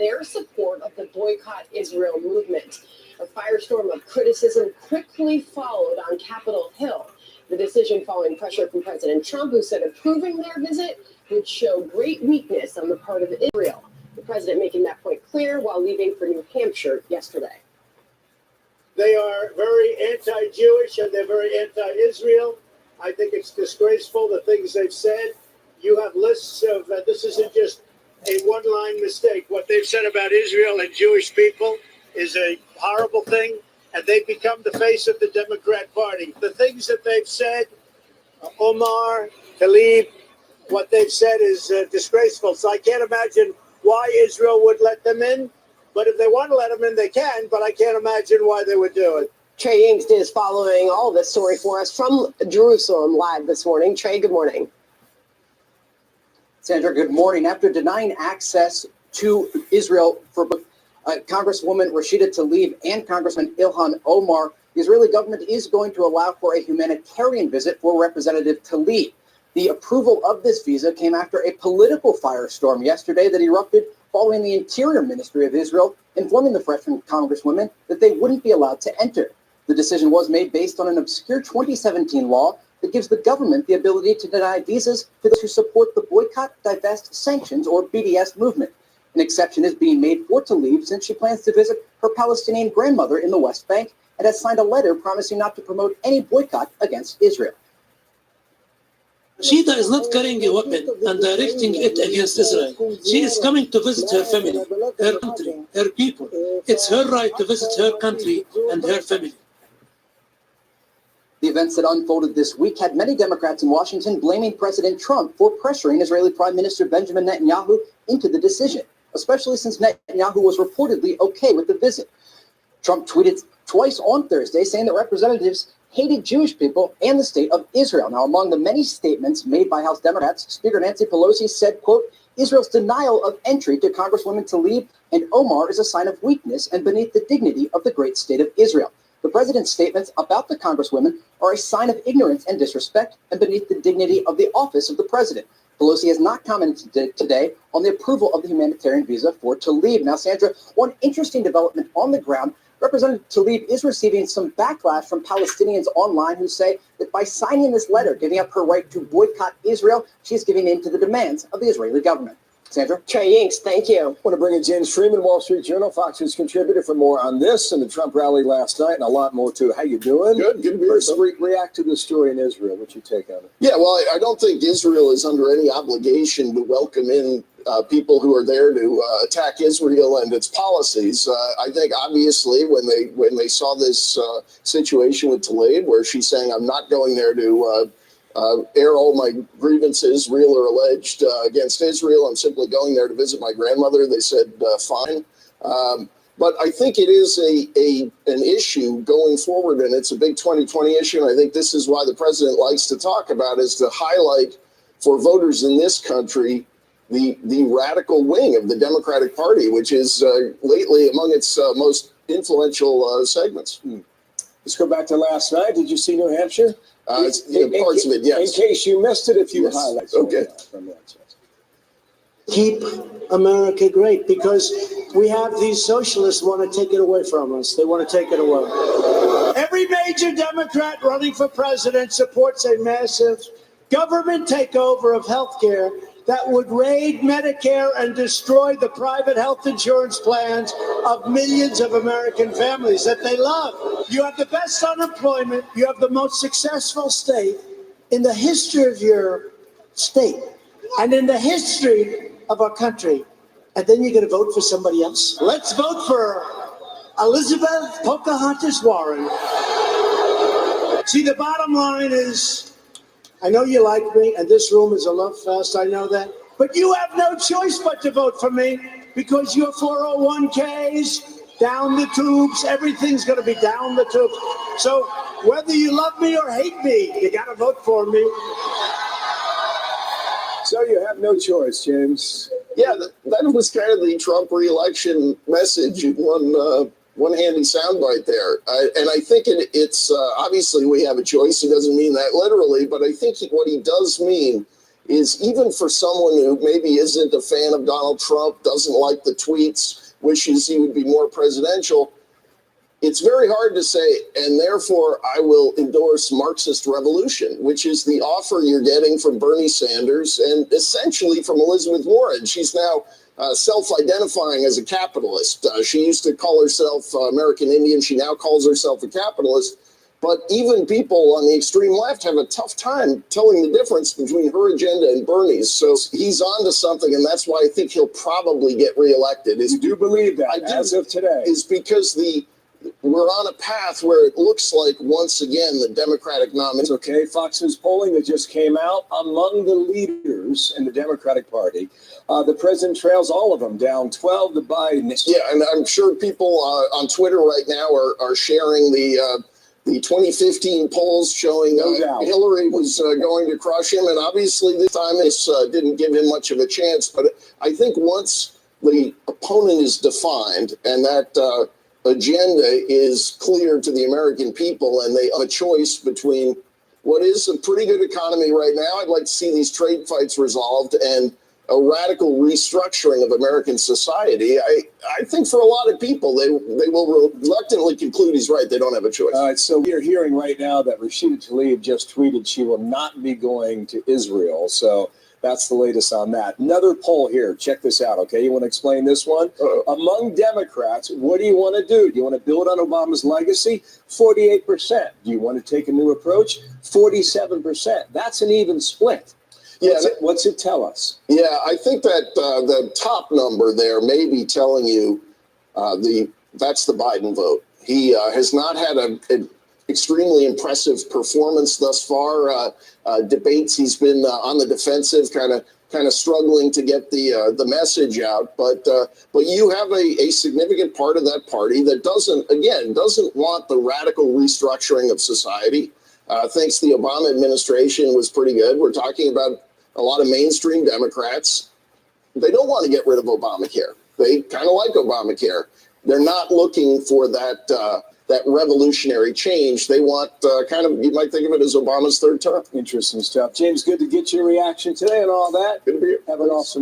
their support of the Boycott Israel movement. A firestorm of criticism quickly followed on Capitol Hill. The decision following pressure from President Trump, who said approving their visit would show great weakness on the part of Israel. The president making that point clear while leaving for New Hampshire yesterday. They are very anti-Jewish and they're very anti-Israel. I think it's disgraceful, the things they've said. You have lists of, this isn't just a one-line mistake. What they've said about Israel and Jewish people is a horrible thing, and they've become the face of the Democrat Party. The things that they've said, Omar, Tlaib, what they've said is disgraceful. So I can't imagine why Israel would let them in. But if they want to let them in, they can. But I can't imagine why they would do it. Trey Yingst is following all this story for us from Jerusalem live this morning. Trey, good morning. Sandra, good morning. After denying access to Israel for Congresswoman Rashida Tlaib and Congressman Ilhan Omar, the Israeli government is going to allow for a humanitarian visit for Representative Tlaib. The approval of this visa came after a political firestorm yesterday that erupted following the Interior Ministry of Israel informing the freshman congresswomen that they wouldn't be allowed to enter. The decision was made based on an obscure 2017 law that gives the government the ability to deny visas to those who support the Boycott, Divest, Sanctions, or BDS movement. An exception is being made for Tlaib since she plans to visit her Palestinian grandmother in the West Bank and has signed a letter promising not to promote any boycott against Israel. Rashida is not carrying a weapon and directing it against Israel. She is coming to visit her family, her country, her people. It's her right to visit her country and her family. The events that unfolded this week had many Democrats in Washington blaming President Trump for pressuring Israeli Prime Minister Benjamin Netanyahu into the decision, especially since Netanyahu was reportedly okay with the visit. Trump tweeted twice on Thursday saying that representatives hated Jewish people and the state of Israel. Now, among the many statements made by House Democrats, Speaker Nancy Pelosi said, quote, Israel's denial of entry to Congresswomen Tlaib and Omar is a sign of weakness and beneath the dignity of the great state of Israel. The president's statements about the congresswomen are a sign of ignorance and disrespect and beneath the dignity of the office of the president. Pelosi has not commented today on the approval of the humanitarian visa for Tlaib. Now, Sandra, one interesting development on the ground, Representative Tlaib is receiving some backlash from Palestinians online who say that by signing this letter, giving up her right to boycott Israel, she is giving in to the demands of the Israeli government. Sandra? Trey Yingst, thank you. I want to bring in James Freeman, Wall Street Journal, Fox News contributor, for more on this and the Trump rally last night and a lot more, too. How you doing? Good to be here. First, react to the story in Israel. What's your take on it? Yeah, well, I don't think Israel is under any obligation to welcome in people who are there to attack Israel and its policies. I think, obviously, when they saw this situation with Tlaib, where she's saying, I'm not going there to air all my grievances, real or alleged, against Israel. I'm simply going there to visit my grandmother. They said, fine. But I think it is an issue going forward, and it's a big 2020 issue. And I think this is why the president likes to talk about, is to highlight for voters in this country the radical wing of the Democratic Party, which is lately among its most influential segments. Let's go back to last night. Did you see New Hampshire? Parts of it, yes. In case you missed it, a few highlights. Okay. Keep America great, because we have these socialists want to take it away from us. They want to take it away. Every major Democrat running for president supports a massive government takeover of healthcare that would raid Medicare and destroy the private health insurance plans of millions of American families that they love. You have the best unemployment. You have the most successful state in the history of your state and in the history of our country. And then you're going to vote for somebody else? Let's vote for Elizabeth Pocahontas Warren. See, the bottom line is, I know you like me, and this room is a love fest, I know that. But you have no choice but to vote for me, because your 401ks, down the tubes, everything's going to be down the tubes. So whether you love me or hate me, you got to vote for me. So you have no choice, James. Yeah, that was kind of the Trump re-election message in one handy soundbite there. And I think it's obviously we have a choice. He doesn't mean that literally, but I think what he does mean is even for someone who maybe isn't a fan of Donald Trump, doesn't like the tweets, wishes he would be more presidential, it's very hard to say, and therefore I will endorse Marxist revolution, which is the offer you're getting from Bernie Sanders and essentially from Elizabeth Warren. She's now self-identifying as a capitalist. She used to call herself American Indian. She now calls herself a capitalist. But even people on the extreme left have a tough time telling the difference between her agenda and Bernie's. So he's on to something, and that's why I think he'll probably get reelected. You do believe that, as of today? Is because we're on a path where it looks like, once again, the Democratic nominee. Okay, Fox News polling that just came out among the leaders in the Democratic Party. The president trails all of them, down 12 to Biden. Yeah, and I'm sure people on Twitter right now are sharing the 2015 polls showing Hillary was going to crush him. And obviously this time this didn't give him much of a chance. But I think once the opponent is defined and that agenda is clear to the American people and they have a choice between what is a pretty good economy right now, I'd like to see these trade fights resolved, and a radical restructuring of American society. I think for a lot of people, they will reluctantly conclude he's right. They don't have a choice. All right, so we are hearing right now that Rashida Tlaib just tweeted she will not be going to Israel. So that's the latest on that. Another poll here. Check this out, okay? You want to explain this one? Among Democrats, what do you want to do? Do you want to build on Obama's legacy? 48%. Do you want to take a new approach? 47%. That's an even split. What's it tell us? Yeah, I think that the top number there may be telling you that's the Biden vote. He has not had an extremely impressive performance thus far. Debates, he's been on the defensive, kind of struggling to get the message out. But you have a significant part of that party that doesn't want the radical restructuring of society. Thinks the Obama administration was pretty good. We're talking about a lot of mainstream Democrats. They don't want to get rid of Obamacare. They kind of like Obamacare. They're not looking for that revolutionary change. They want you might think of it as Obama's third term. Interesting stuff. James, good to get your reaction today and all that. Good to be here. Have an awesome